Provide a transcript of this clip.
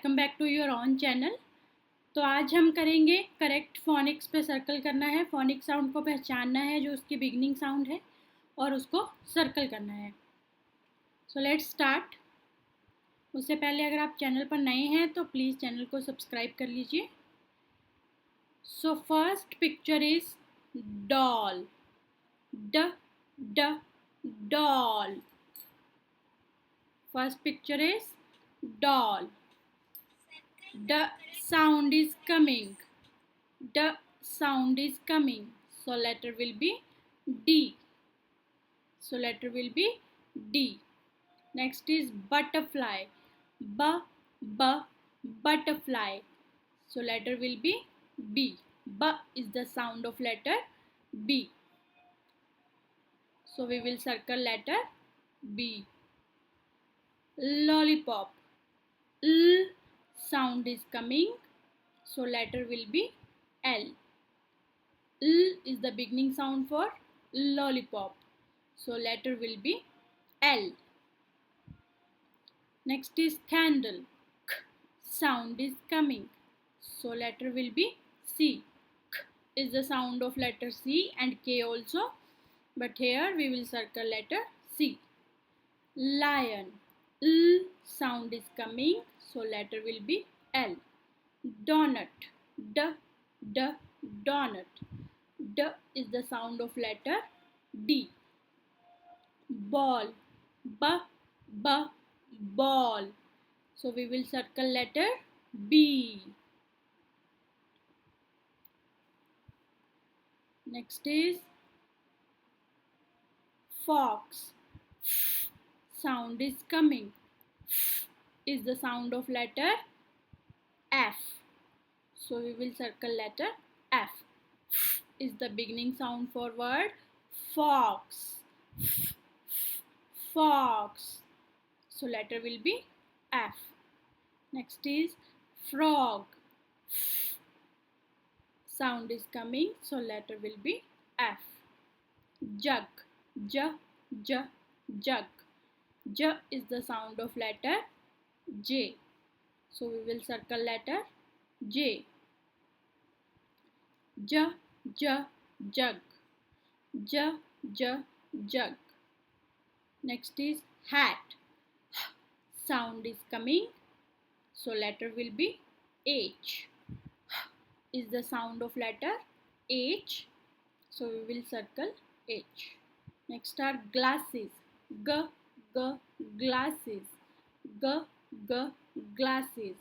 Welcome back to your own channel. तो आज हम करेंगे करेक्ट फोनिक्स पे सर्कल करना है। फोनिक साउंड को पहचानना है जो उसकी बिगनिंग साउंड है और उसको सर्कल करना है। So let's start. उससे पहले अगर आप चैनल पर नए हैं तो प्लीज़ चैनल को सब्सक्राइब कर लीजिए। So first picture is doll, ड ड doll. First picture is doll. The sound is coming. The sound is coming. So letter will be D. So letter will be D. Next is butterfly. Butterfly. So letter will be B. B is the sound of letter B. So we will circle letter B. Lollipop. L sound is coming, so letter will be L. L is the beginning sound for lollipop, so letter will be L. Next is candle. K sound is coming, so letter will be C. K is the sound of letter C and K also, but here we will circle letter C. Lion. L sound is coming, so letter will be L. Donut. D donut. D is the sound of letter D. Ball. B ball. So we will circle letter B. Next is fox. Sound is coming. Is the sound of letter F. So we will circle letter F. Is the beginning sound for word fox. Fox. So letter will be F. Next is frog. Sound is coming, so letter will be F. Jug. J jug. J is the sound of letter J. So we will circle letter J. J jug. J jug. Next is hat. Sound is coming, so letter will be H. Is the sound of letter H, so we will circle H. Next are glasses. G glasses. G glasses.